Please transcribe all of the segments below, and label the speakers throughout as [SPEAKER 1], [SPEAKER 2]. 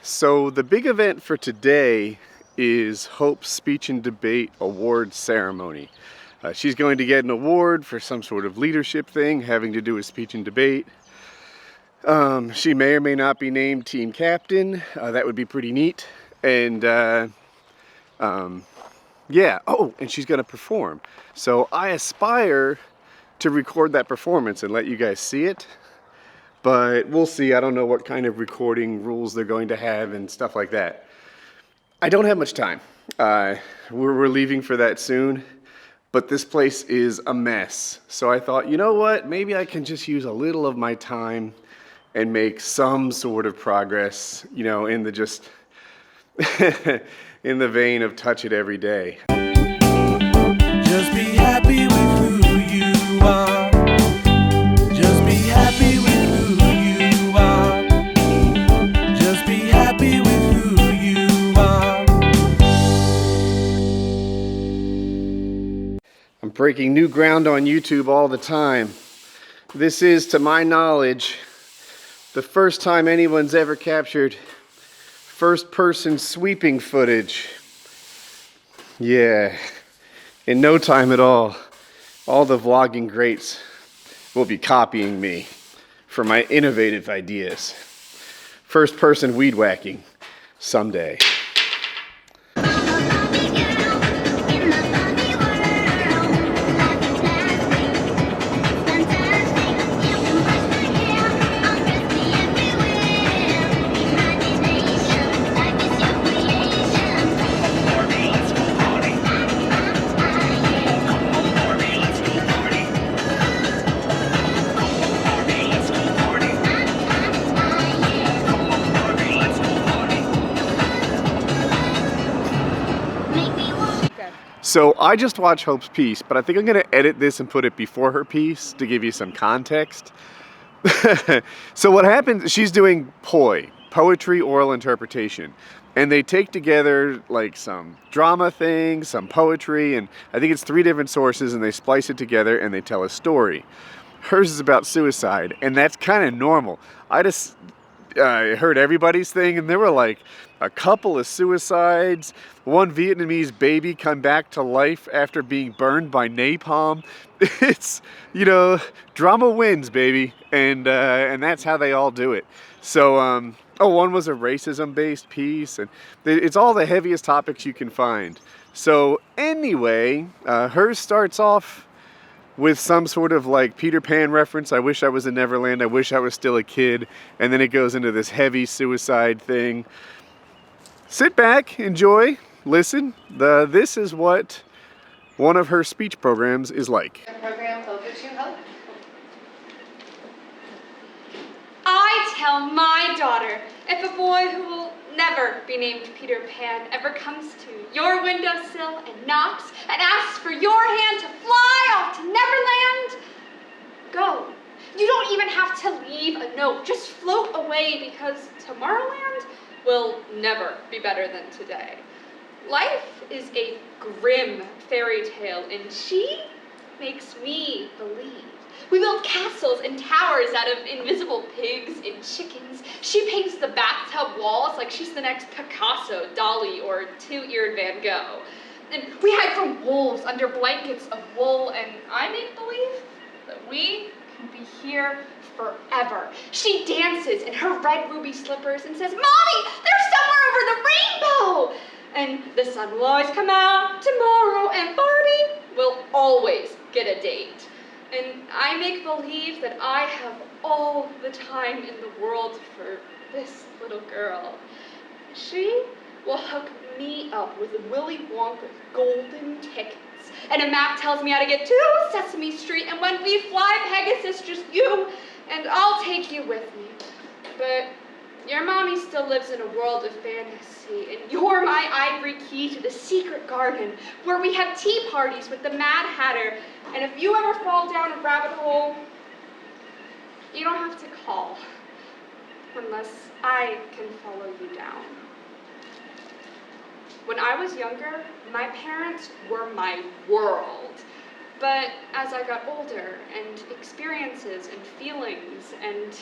[SPEAKER 1] So the big event for today is Hope's speech and debate award ceremony. She's going to get an award for some sort of leadership thing having to do with speech and debate. She may or may not be named team captain. That would be pretty neat. And yeah, oh, and she's going to perform. So I aspire to record that performance and let you guys see it. But we'll see. I don't know what kind of recording rules they're going to have and stuff like that. I don't have much time. We're leaving for that soon, but this place is a mess. So I thought, you know what? Maybe I can just use a little of my time and make some sort of progress, you know, in the just in the vein of touch it every day.
[SPEAKER 2] Just be happy with who you are. Just be happy with who you are. Just be happy with who you are.
[SPEAKER 1] I'm breaking new ground on YouTube all the time. This is, to my knowledge, the first time anyone's ever captured first-person sweeping footage. Yeah, in no time at all the vlogging greats will be copying me for my innovative ideas. First-person weed whacking someday. So I just watched Hope's piece, but I think I'm going to edit this and put it before her piece to give you some context. So what happens, she's doing poetry, oral interpretation. And they take together like some drama thing, some poetry, and I think it's 3 different sources, and they splice it together and they tell a story. Hers is about suicide, and that's kind of normal. I just heard everybody's thing, and there were like a couple of suicides, one Vietnamese baby come back to life after being burned by napalm. It's, you know, drama wins, baby, and that's how they all do it. So one was a racism-based piece, and it's all the heaviest topics you can find. So anyway, hers starts off with some sort of like Peter Pan reference. I wish I was in Neverland. I wish I was still a kid. And then it goes into this heavy suicide thing. Sit back, enjoy, listen. This is what one of her speech programs is like.
[SPEAKER 3] Program over to Hope.
[SPEAKER 4] I tell my daughter, if a boy who will never be named Peter Pan ever comes to your windowsill and knocks and asks for your hand to fly off to Neverland, go. You don't even have to leave a note. Just float away, because Tomorrowland will never be better than today. Life is a grim fairy tale, and she makes me believe. We build castles and towers out of invisible pigs and chickens. She paints the bathtub walls like she's the next Picasso, Dali, or 2-eared Van Gogh. And we hide from wolves under blankets of wool, and I make believe that we can be here forever. She dances in her red ruby slippers and says, "Mommy, they're somewhere over the rainbow!" And the sun will always come out tomorrow, and Barbie will always get a date. And I make believe that I have all the time in the world for this little girl. She will hook me up with Willy Wonka's golden tickets. And a map tells me how to get to Sesame Street, and when we fly Pegasus, just you, and I'll take you with me. But your mommy still lives in a world of fantasy, and you're my ivory key to the secret garden, where we have tea parties with the Mad Hatter. And if you ever fall down a rabbit hole, you don't have to call, unless I can follow you down. When I was younger, my parents were my world. But as I got older, and experiences and feelings and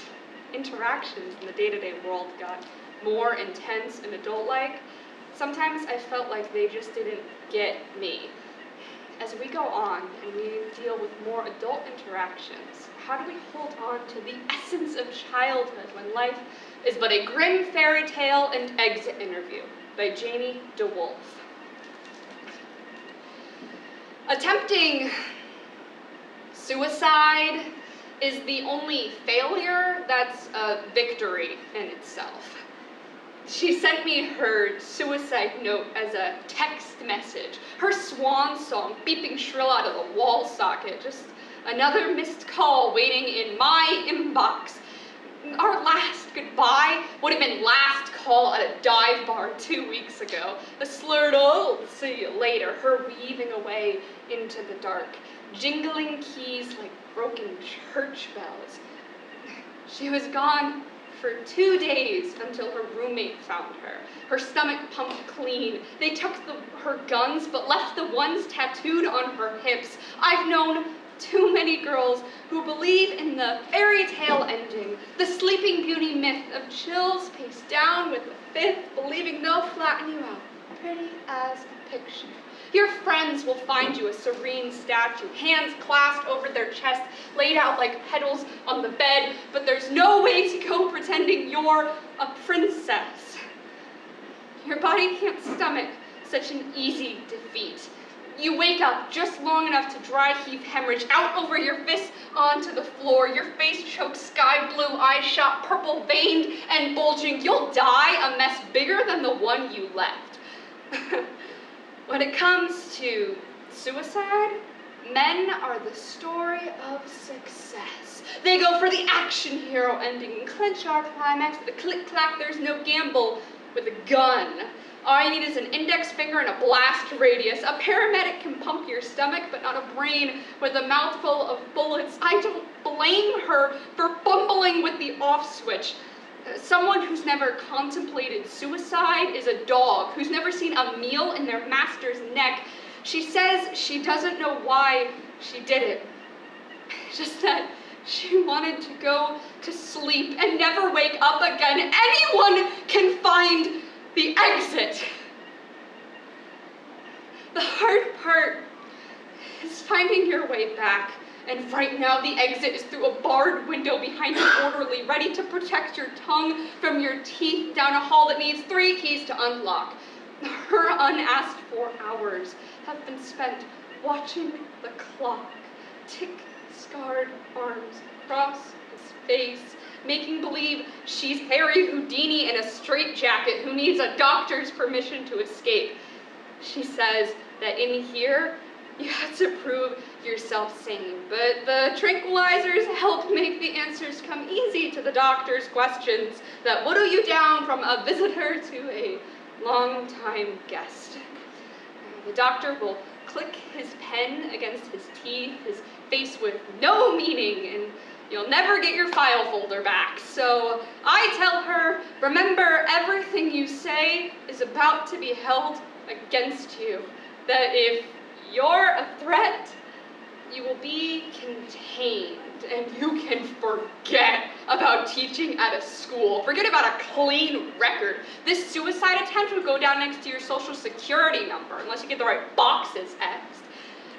[SPEAKER 4] interactions in the day-to-day world got more intense and adult-like, sometimes I felt like they just didn't get me. As we go on and we deal with more adult interactions, how do we hold on to the essence of childhood when life is but a grim fairy tale and exit interview by Janie DeWolf. Attempting suicide is the only failure that's a victory in itself. She sent me her suicide note as a text message, her swan song beeping shrill out of the wall socket, just another missed call waiting in my inbox. Our last goodbye would have been last call at a dive bar 2 weeks ago. A slurred, "Oh, see you later," her weaving away into the dark, jingling keys like broken church bells. She was gone for 2 days until her roommate found her. Her stomach pumped clean. They took her guns but left the ones tattooed on her hips. I've known too many girls who believe in the fairy tale ending, the Sleeping Beauty myth of chills paced down with the fifth, believing they'll flatten you out, pretty as a picture. Your friends will find you a serene statue, hands clasped over their chest, laid out like petals on the bed, but there's no way to go pretending you're a princess. Your body can't stomach such an easy defeat. You wake up just long enough to dry heave hemorrhage out over your fists onto the floor. Your face choked sky blue, eyes shot purple veined and bulging. You'll die a mess bigger than the one you left. When it comes to suicide, men are the story of success. They go for the action hero ending and clinch our climax with a click-clack, there's no gamble with a gun. All you need is an index finger and a blast radius. A paramedic can pump your stomach, but not a brain with a mouthful of bullets. I don't blame her for fumbling with the off switch. Someone who's never contemplated suicide is a dog who's never seen a meal in their master's neck. She says she doesn't know why she did it. Just that she wanted to go to sleep and never wake up again. Anyone can find the exit. The hard part is finding your way back. And right now the exit is through a barred window behind an orderly, ready to protect your tongue from your teeth down a hall that needs 3 keys to unlock. Her unasked for hours have been spent watching the clock tick scarred arms across his face, making believe she's Harry Houdini in a straitjacket who needs a doctor's permission to escape. She says that in here, you have to prove yourself sane, but the tranquilizers help make the answers come easy to the doctor's questions that whittle you down from a visitor to a long-time guest. The doctor will click his pen against his teeth, his face with no meaning, and you'll never get your file folder back. So I tell her, remember, everything you say is about to be held against you. That if you're a threat, you will be contained, and you can forget about teaching at a school. Forget about a clean record. This suicide attempt would go down next to your social security number, unless you get the right boxes X'd.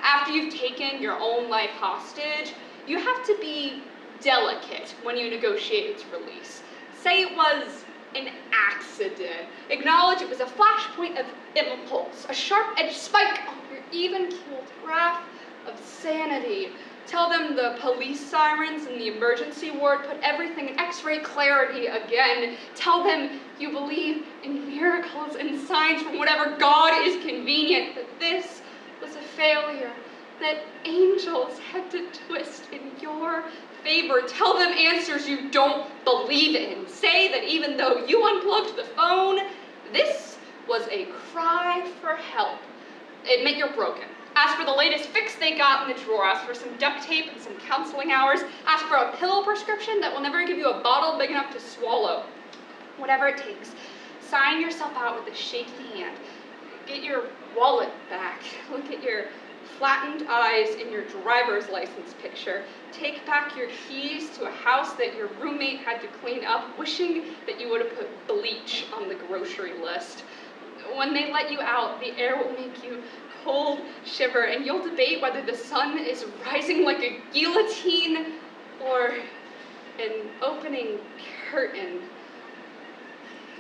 [SPEAKER 4] After you've taken your own life hostage, you have to be delicate when you negotiate its release. Say it was an accident. Acknowledge it was a flashpoint of impulse, a sharp-edged spike on your even-keeled graph of sanity. Tell them the police sirens in the emergency ward put everything in X-ray clarity again. Tell them you believe in miracles and signs from whatever God is convenient, that this was a failure, that angels had to twist in your favor. Tell them answers you don't believe in. Say that even though you unplugged the phone, this was a cry for help. Admit you're broken. Ask for the latest fix they got in the drawer. Ask for some duct tape and some counseling hours. Ask for a pill prescription that will never give you a bottle big enough to swallow. Whatever it takes. Sign yourself out with a shaky hand. Get your wallet back. Look at your flattened eyes in your driver's license picture. Take back your keys to a house that your roommate had to clean up, wishing that you would have put bleach on the grocery list. When they let you out, the air will make you cold shiver, and you'll debate whether the sun is rising like a guillotine or an opening curtain.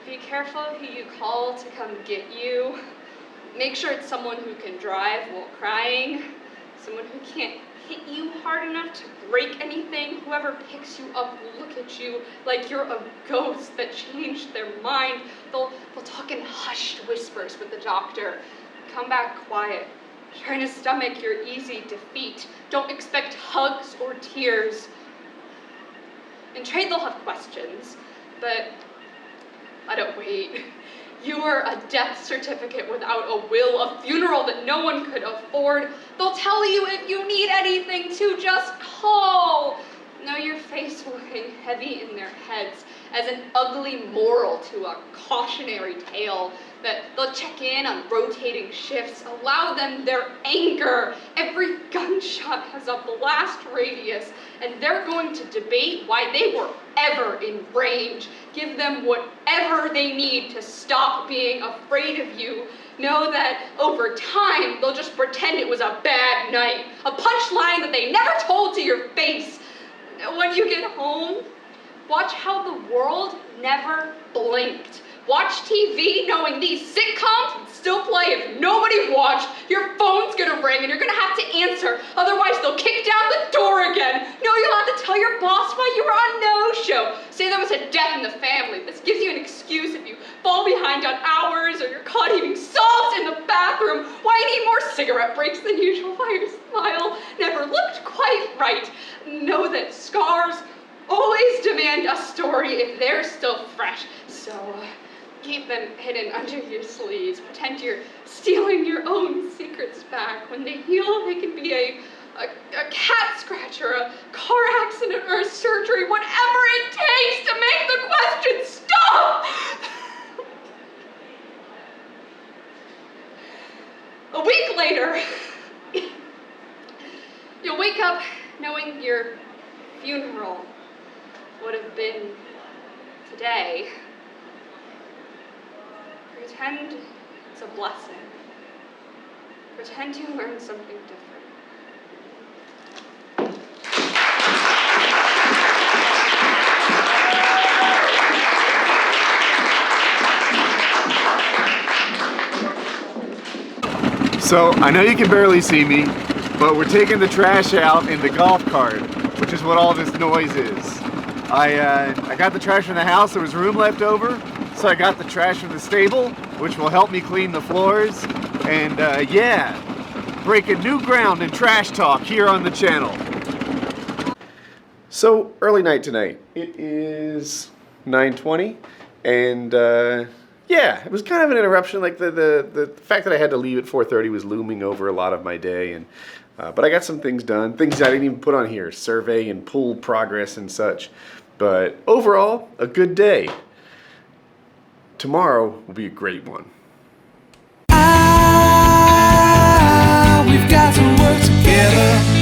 [SPEAKER 4] Be careful who you call to come get you. Make sure it's someone who can drive while crying, someone who can't hit you hard enough to break anything. Whoever picks you up will look at you like you're a ghost that changed their mind. They'll talk in hushed whispers with the doctor. Come back quiet. Trying to stomach your easy defeat. Don't expect hugs or tears. In trade, they'll have questions, but let it wait. You are a death certificate without a will, a funeral that no one could afford. They'll tell you if you need anything to just call. Know your face will hang heavy in their heads as an ugly moral to a cautionary tale, that they'll check in on rotating shifts, allow them their anger. Every gunshot has a blast radius, and they're going to debate why they were ever in range. Give them whatever they need to stop being afraid of you. Know that over time, they'll just pretend it was a bad night, a punchline that they never told to your face. When you get home, watch how the world never blinked. Watch TV knowing these sitcoms would still play if nobody watched. Your phone's gonna ring and you're gonna have to answer, otherwise they'll kick down the door again. No, you'll have to tell your boss why you were on no-show. Say there was a death in the family. This gives you an excuse if you fall behind on hours or you're caught eating salt in the bathroom. Why you need more cigarette breaks than usual? Why your smile never looked quite right. Know that scars always demand a story if they're still fresh. So keep them hidden under your sleeves. Pretend you're stealing your own secrets back. When they heal, they can be a cat scratch or a car accident or a surgery, whatever it takes to make the question stop. A week later, you'll wake up knowing your funeral would have been today. Pretend it's a blessing. Pretend you learned something different.
[SPEAKER 1] So, I know you can barely see me, but we're taking the trash out in the golf cart, which is what all this noise is. I got the trash from the house, there was room left over, so I got the trash from the stable, which will help me clean the floors, and yeah, breaking new ground in trash talk here on the channel. So, early night tonight. It is 9:20, and yeah, it was kind of an interruption. Like the fact that I had to leave at 4:30 was looming over a lot of my day, and but I got some things done. Things I didn't even put on here, survey and pool progress and such. But overall, a good day. Tomorrow will be a great one.
[SPEAKER 2] We've got to work together.